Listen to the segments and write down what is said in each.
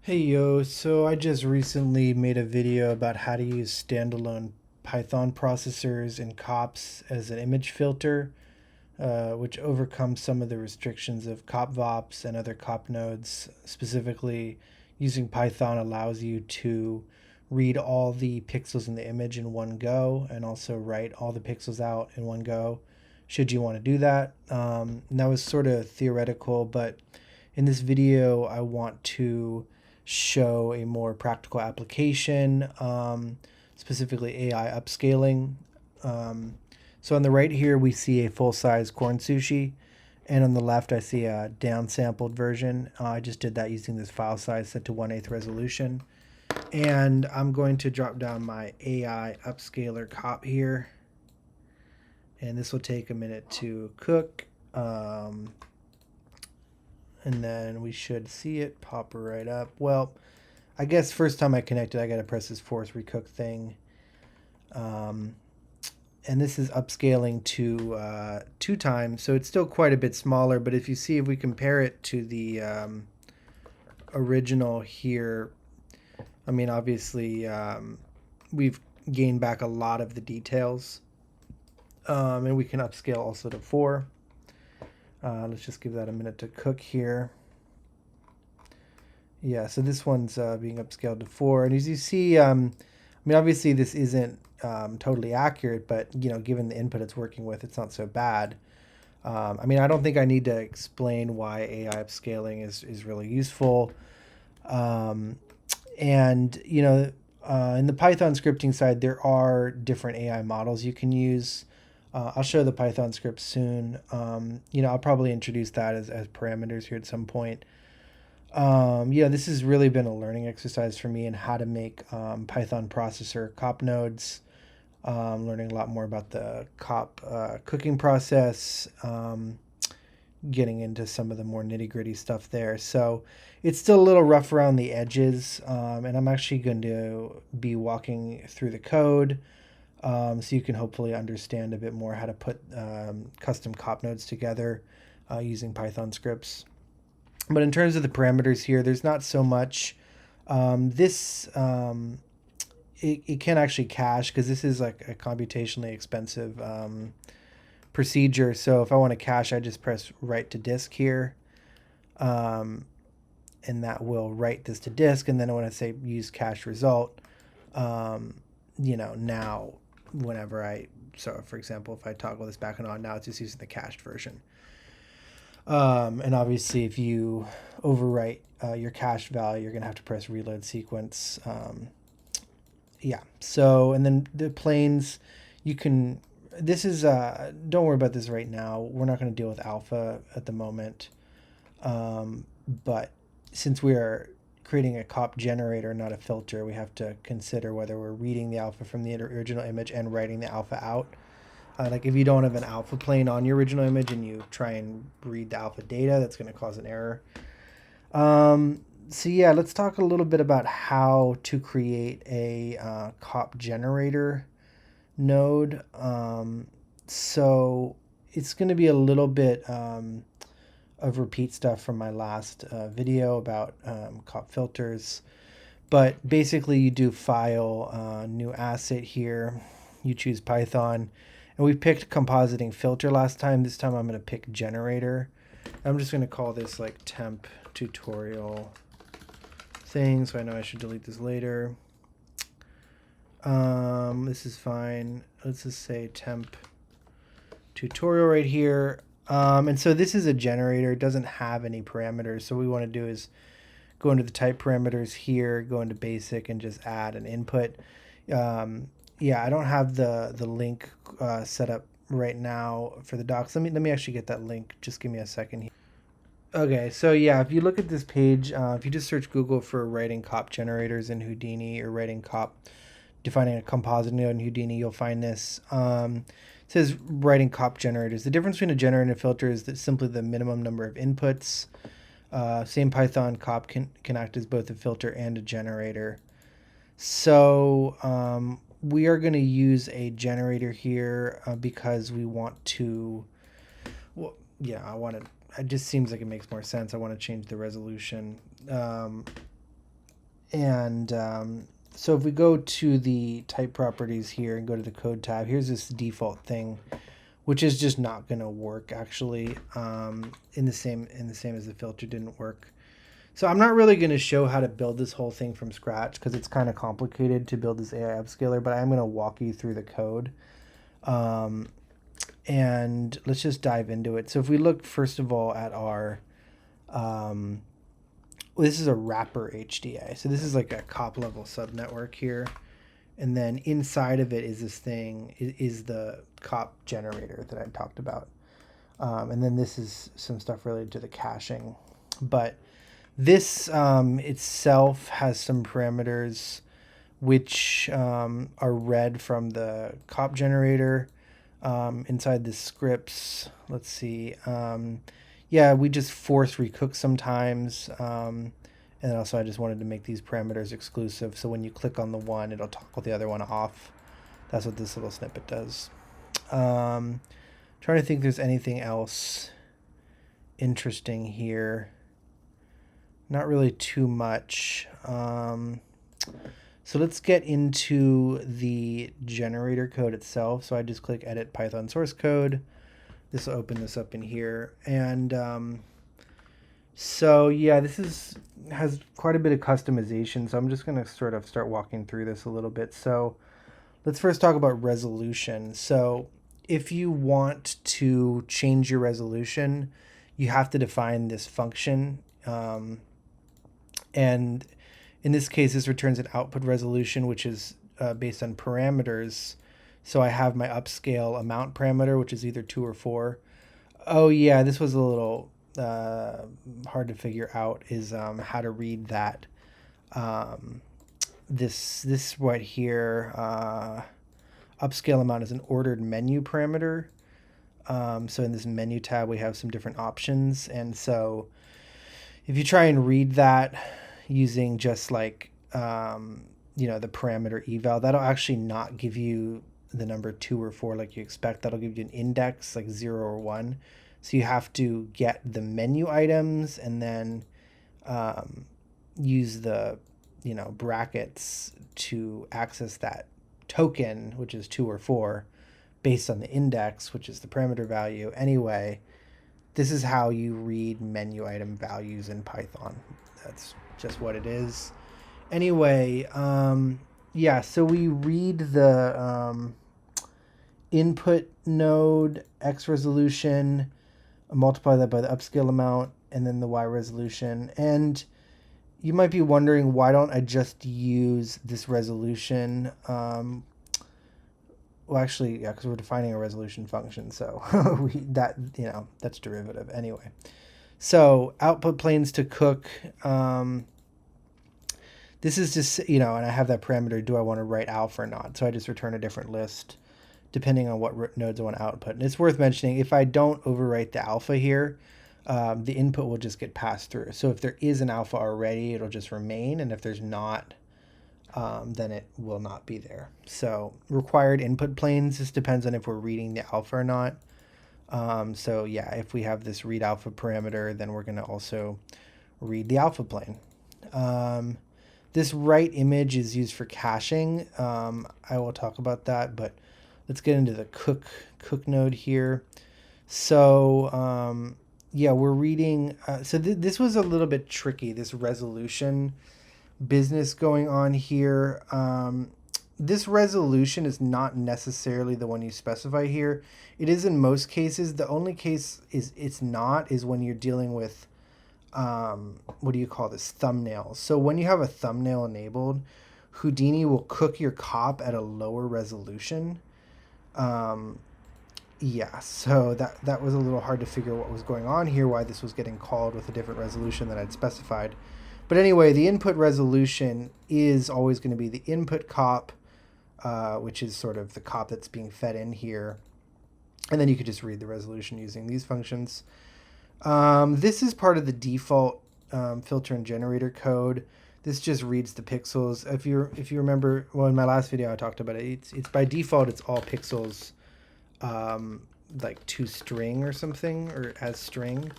Hey yo, so I just recently made a video about how to use standalone Python processors and COPs as an image filter, which overcomes some of the restrictions of COP VOPs and other COP nodes. Specifically, using Python allows you to read all the pixels in the image in one go and also write all the pixels out in one go, should you want to do that. And that was sort of theoretical, but in this video, I want to show a more practical application, specifically AI upscaling. So on the right here, we see a full-size corn sushi. And on the left, I see a downsampled version. I just did that using this file size set to 1/8 resolution. And I'm going to drop down my AI upscaler COP here. And this will take a minute to cook. And then we should see it pop right up. Well, I guess first time I connected, I got to press this force recook thing. Um, and this is upscaling to 2 times, so it's still quite a bit smaller. But if you see, if we compare it to the original here, I mean, obviously, we've gained back a lot of the details. And we can upscale also to 4. Let's just give that a minute to cook here. Yeah, so this one's being upscaled to 4. And as you see, I mean, obviously this isn't totally accurate, but, given the input it's working with, it's not so bad. I mean, I don't think I need to explain why AI upscaling is really useful. And, in the Python scripting side, there are different AI models you can use. I'll show the Python script soon. I'll probably introduce that as parameters here at some point. This has really been a learning exercise for me in how to make Python processor COP nodes. Learning a lot more about the COP cooking process, getting into some of the more nitty gritty stuff there. So it's still a little rough around the edges, and I'm actually going to be walking through the code. So you can hopefully understand a bit more how to put custom COP nodes together using Python scripts. But in terms of the parameters here, there's not so much. It can actually cache because this is like a computationally expensive procedure. So if I want to cache, I just press write to disk here. And that will write this to disk. And then when I say use cache result, now so for example, if I toggle this back and on, now it's just using the cached version. And obviously, if you overwrite your cached value, you're going to have to press reload sequence. So, and then the planes, this is, don't worry about this right now. We're not going to deal with alpha at the moment. But since we are creating a COP generator, not a filter, we have to consider whether we're reading the alpha from the original image and writing the alpha out. Like if you don't have an alpha plane on your original image and you try and read the alpha data, that's going to cause an error. Let's talk a little bit about how to create a COP generator node. So it's going to be a little bit of repeat stuff from my last video about COP filters. But basically you do file, new asset here, you choose Python, and we picked compositing filter last time. This time I'm going to pick generator. I'm just going to call this like temp tutorial thing, so I know I should delete this later. This is fine. Let's just say temp tutorial right here. And so this is a generator. It doesn't have any parameters. So what we want to do is go into the type parameters here, go into basic, and just add an input. I don't have the link set up right now for the docs. Let me actually get that link. Just give me a second here. Okay, so yeah, if you look at this page, if you just search Google for writing COP generators in Houdini or writing COP, defining a composite node in Houdini, you'll find this. It says writing COP generators. The difference between a generator and a filter is that simply the minimum number of inputs. Same Python COP can act as both a filter and a generator. So we are going to use a generator here because we want to. Well, yeah, it just seems like it makes more sense. I want to change the resolution. And so if we go to the type properties here and go to the code tab, here's this default thing, which is just not going to work actually, in the same as the filter didn't work. So I'm not really going to show how to build this whole thing from scratch because it's kind of complicated to build this AI upscaler, but I'm going to walk you through the code. And let's just dive into it. So if we look first of all at our, this is a wrapper HDA. So this is like a COP level subnetwork here. And then inside of it is this thing, is the COP generator that I talked about. And then this is some stuff related to the caching. But this itself has some parameters which are read from the COP generator inside the scripts. Let's see. Yeah, we just force recook sometimes. And also I just wanted to make these parameters exclusive. So when you click on the one, it'll toggle the other one off. That's what this little snippet does. Trying to think there's anything else interesting here. Not really too much. So let's get into the generator code itself. So I just click edit Python source code. This will open this up in here. And so yeah, this has quite a bit of customization. So I'm just going to sort of start walking through this a little bit. So let's first talk about resolution. So if you want to change your resolution, you have to define this function. And in this case, this returns an output resolution, which is based on parameters. So I have my upscale amount parameter, which is either 2 or 4. Oh yeah, this was a little hard to figure out, is how to read that. This right here, upscale amount is an ordered menu parameter. So in this menu tab, we have some different options. And so if you try and read that using just like, the parameter eval, that'll actually not give you the number 2 or 4 like you expect. That'll give you an index like 0 or 1. So you have to get the menu items and then use the, brackets to access that token, which is 2 or 4, based on the index, which is the parameter value. Anyway, this is how you read menu item values in Python. That's just what it is. Anyway, yeah, so we read the input node X resolution, multiply that by the upscale amount, and then the Y resolution. And you might be wondering, why don't I just use this resolution? Well, actually, yeah, because we're defining a resolution function, so that's derivative anyway. So output planes to cook. This is just, and I have that parameter, do I want to write alpha or not? So I just return a different list depending on what nodes I want to output. And it's worth mentioning, if I don't overwrite the alpha here, the input will just get passed through. So if there is an alpha already, it'll just remain. And if there's not, then it will not be there. So required input planes, this depends on if we're reading the alpha or not. So yeah, if we have this read alpha parameter, then we're going to also read the alpha plane. This write image is used for caching. I will talk about that, but let's get into the cook node here. So yeah, we're reading. So this was a little bit tricky, this resolution business going on here. This resolution is not necessarily the one you specify here. It is in most cases. The only case it's not is when you're dealing with what do you call this, thumbnails. So when you have a thumbnail enabled, Houdini will cook your COP at a lower resolution. Yeah, so that was a little hard to figure what was going on here, why this was getting called with a different resolution that I'd specified. But anyway, the input resolution is always going to be the input COP, which is sort of the COP that's being fed in here. And then you could just read the resolution using these functions. This is part of the default filter and generator code. This just reads the pixels. If you remember, well, in my last video I talked about it. It's by default it's all pixels, like to string or something, or as string.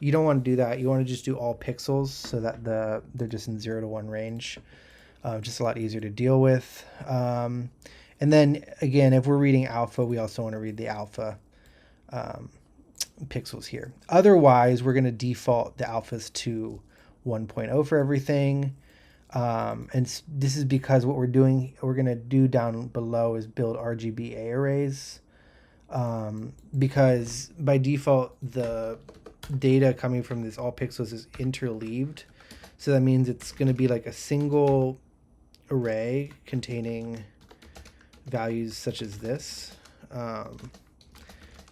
You don't want to do that. You want to just do all pixels so that they're just in 0 to 1 range. Just a lot easier to deal with. And then again, if we're reading alpha, we also want to read the alpha pixels here. Otherwise, we're going to default the alphas to 1.0 for everything. And this is because what we're going to do down below is build RGBA arrays. Because by default, the data coming from this all pixels is interleaved. So that means it's going to be like a single array containing values such as this.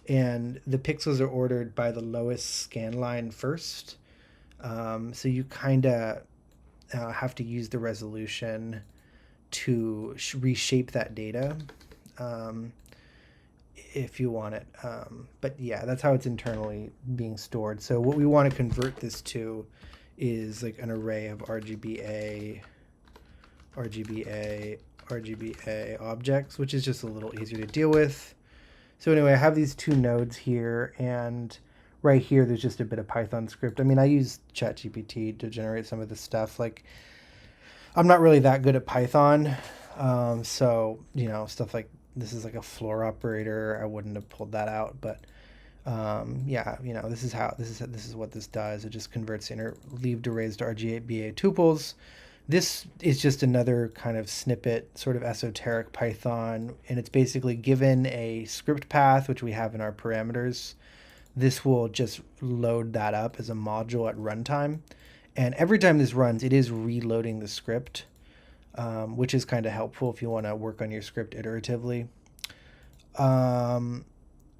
And the pixels are ordered by the lowest scan line first. So you kind of have to use the resolution to reshape that data if you want it. But yeah, that's how it's internally being stored. So what we want to convert this to is like an array of RGBA objects, which is just a little easier to deal with. So anyway, I have these two nodes here, and right here there's just a bit of Python script. I mean, I use ChatGPT to generate some of this stuff. Like, I'm not really that good at Python, so stuff like this is like a floor operator. I wouldn't have pulled that out, but yeah, this is what this does. It just converts interleaved arrays to RGBA tuples. This is just another kind of snippet, sort of esoteric Python, and it's basically given a script path, which we have in our parameters. This will just load that up as a module at runtime. And every time this runs, it is reloading the script, which is kind of helpful if you want to work on your script iteratively.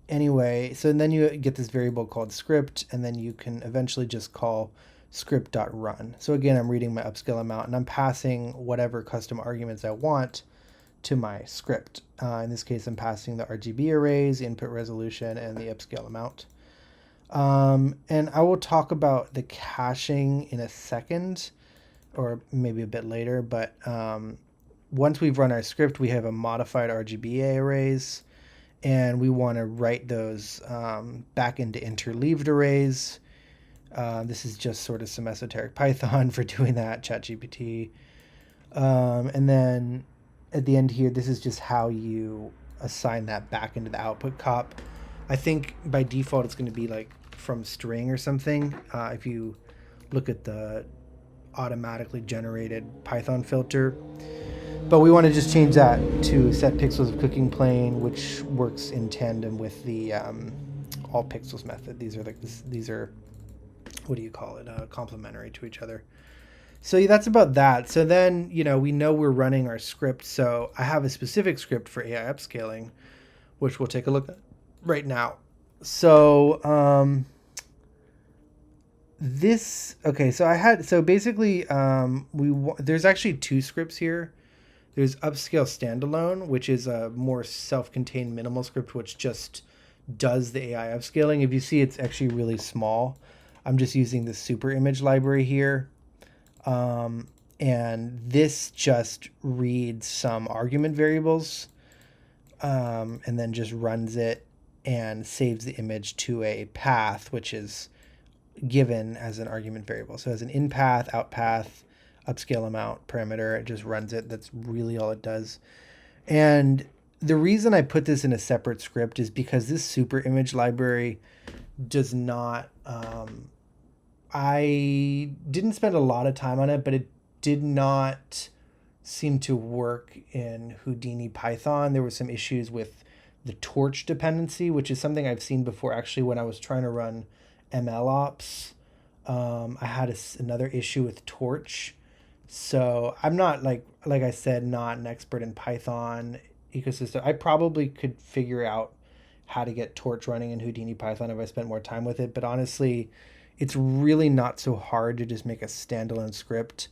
Anyway, so then you get this variable called script, and then you can eventually just call script.run. So again, I'm reading my upscale amount, and I'm passing whatever custom arguments I want to my script. In this case, I'm passing the RGB arrays, input resolution, and the upscale amount. And I will talk about the caching in a second, or maybe a bit later, but once we've run our script, we have a modified RGBA arrays, and we want to write those back into interleaved arrays. This is just sort of some esoteric Python for doing that, ChatGPT. And then at the end here, this is just how you assign that back into the output cop. I think by default, it's going to be like from string or something. If you look at the automatically generated Python filter. But we want to just change that to set pixels of cooking plane, which works in tandem with the all pixels method. These are what do you call it? Complementary to each other. So yeah, that's about that. So then, we know we're running our script. So I have a specific script for AI upscaling, which we'll take a look at right now. So basically there's actually two scripts here. There's upscale standalone, which is a more self-contained minimal script, which just does the AI upscaling. If you see, it's actually really small. I'm just using the super image library here. And this just reads some argument variables, and then just runs it and saves the image to a path, which is given as an argument variable. So as an in path, out path, upscale amount parameter, it just runs it. That's really all it does. And the reason I put this in a separate script is because this super image library does not, I didn't spend a lot of time on it, but it did not seem to work in Houdini Python. There were some issues with the torch dependency, which is something I've seen before. Actually, when I was trying to run MLOps, I had another issue with torch. So I'm not, like I said, not an expert in Python ecosystem. I probably could figure out how to get torch running in Houdini Python if I spent more time with it. But honestly, it's really not so hard to just make a standalone script.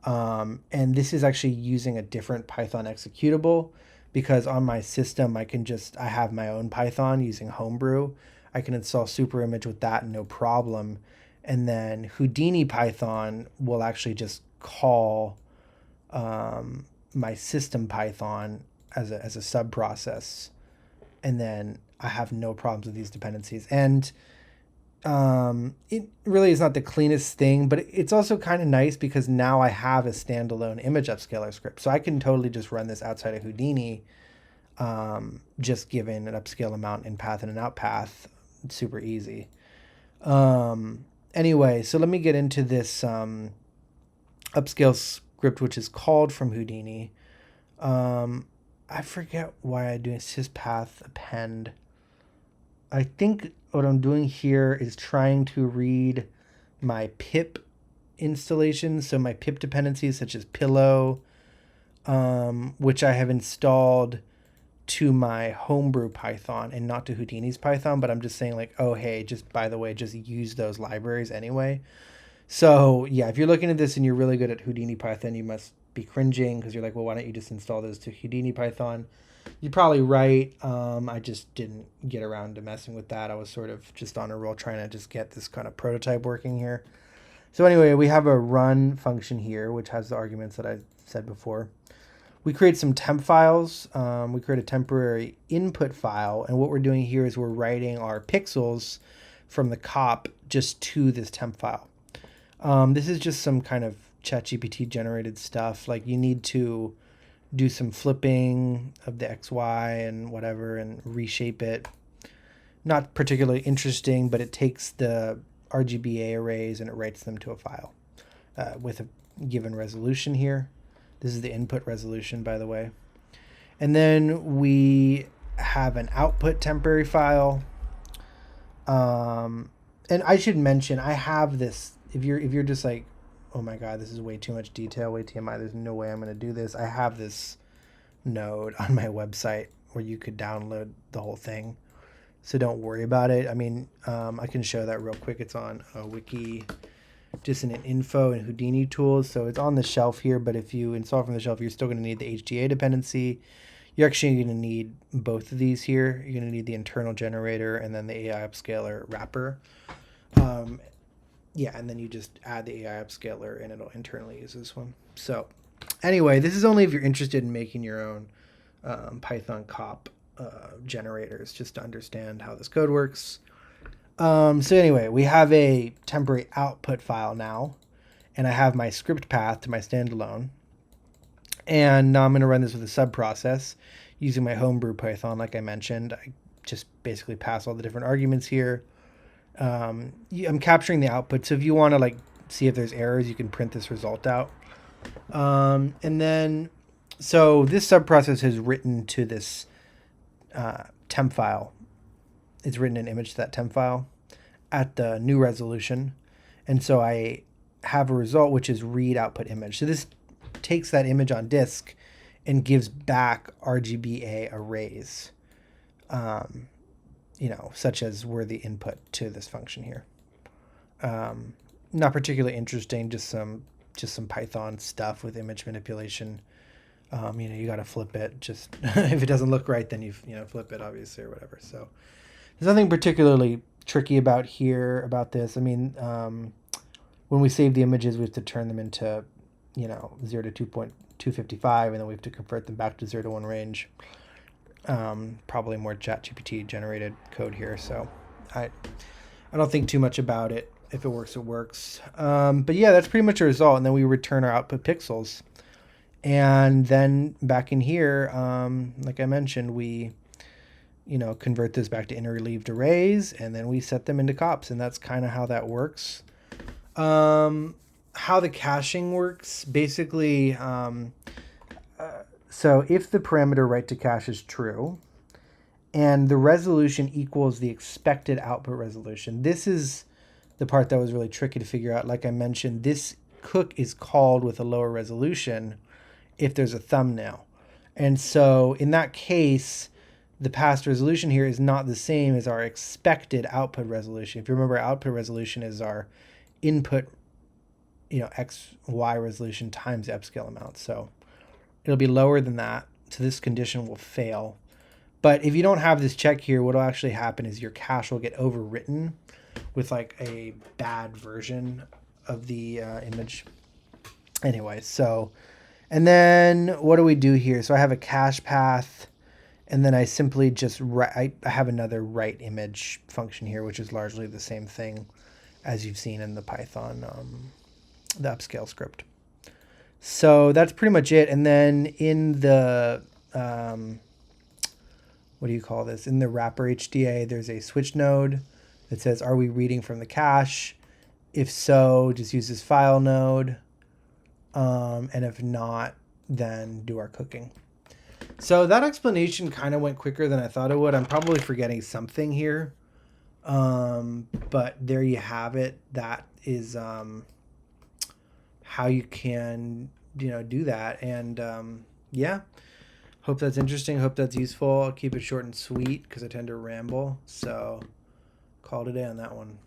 And this is actually using a different Python executable, because on my system, I have my own Python using Homebrew. I can install superimage with that, no problem. And then Houdini Python will actually just call my system Python as a sub process. And then I have no problems with these dependencies. And It really is not the cleanest thing, but it's also kind of nice because now I have a standalone image upscaler script. So I can totally just run this outside of Houdini, just given an upscale amount in path and an out path. It's super easy. Anyway, so let me get into this upscale script, which is called from Houdini. I forget why I do it. It's just path append. I think what I'm doing here is trying to read my pip installations, so my pip dependencies such as pillow, which I have installed to my homebrew Python and not to Houdini's Python, but I'm just saying like, oh, hey, just by the way, just use those libraries anyway. So yeah, if you're looking at this and you're really good at Houdini Python, you must be cringing because you're like, well, why don't you just install those to Houdini Python? You're probably right. I just didn't get around to messing with that. I was sort of just on a roll trying to just get this kind of prototype working here. So anyway, we have a run function here, which has the arguments that I said before. We create some temp files. We create a temporary input file. And what we're doing here is we're writing our pixels from the COP just to this temp file. This is just some kind of ChatGPT generated stuff. Like you need to do some flipping of the XY and whatever and reshape it. Not particularly interesting, but it takes the RGBA arrays and it writes them to a file with a given resolution here. This is the input resolution, by the way. And then we have an output temporary file. And I should mention, I have this, if you're just like, oh my God, this is way too much detail, way TMI, there's no way I'm going to do this. I have this node on my website where you could download the whole thing. So don't worry about it. I mean, I can show that real quick. It's on a wiki, just in an info and Houdini tools. So it's on the shelf here, but if you install from the shelf, you're still going to need the HDA dependency. You're actually going to need both of these here. You're going to need the internal generator and then the AI upscaler wrapper. Yeah, and then you just add the AI upscaler and it'll internally use this one. So anyway, this is only if you're interested in making your own Python COP generators, just to understand how this code works. So anyway, we have a temporary output file now, and I have my script path to my standalone. And now I'm going to run this with a sub process using my homebrew Python, like I mentioned. I just basically pass all the different arguments here. I'm capturing the output, so if you want to like see if there's errors, you can print this result out. And then, so this sub process is written to this temp file. It's written an image to that temp file at the new resolution. And so I have a result, which is read output image. So this takes that image on disk and gives back RGBA arrays, such as were the input to this function here. Not particularly interesting, just some Python stuff with image manipulation. You got to flip it. Just if it doesn't look right, then you flip it, obviously, or whatever. So there's nothing particularly tricky about this. I mean, when we save the images, we have to turn them into, 0 to 2.255, and then we have to convert them back to 0 to 1 range. Probably more ChatGPT generated code here, so I don't think too much about it. If it works, it works. But yeah, that's pretty much a result, and then we return our output pixels. And then back in here, like I mentioned, we convert this back to interleaved arrays, and then we set them into COPs, and that's kind of how that works. How the caching works, basically, so if the parameter write to cache is true, and the resolution equals the expected output resolution, this is the part that was really tricky to figure out. Like I mentioned, this cook is called with a lower resolution if there's a thumbnail. And so in that case, the past resolution here is not the same as our expected output resolution. If you remember, output resolution is our input, X, Y resolution times the upscale amount. So it'll be lower than that. So this condition will fail. But if you don't have this check here, what will actually happen is your cache will get overwritten with like a bad version of the image. Anyway, so, and then what do we do here? So I have a cache path, And then I simply just I have another write image function here, which is largely the same thing as you've seen in the Python, the upscale script. So that's pretty much it. And then in the, what do you call this? In the wrapper HDA, there's a switch node that says, are we reading from the cache? If so, just use this file node. And if not, then do our cooking. So that explanation kind of went quicker than I thought it would. I'm probably forgetting something here. But there you have it. That is how you can, do that. And yeah, hope that's interesting. Hope that's useful. I'll keep it short and sweet because I tend to ramble. So call it a day on that one.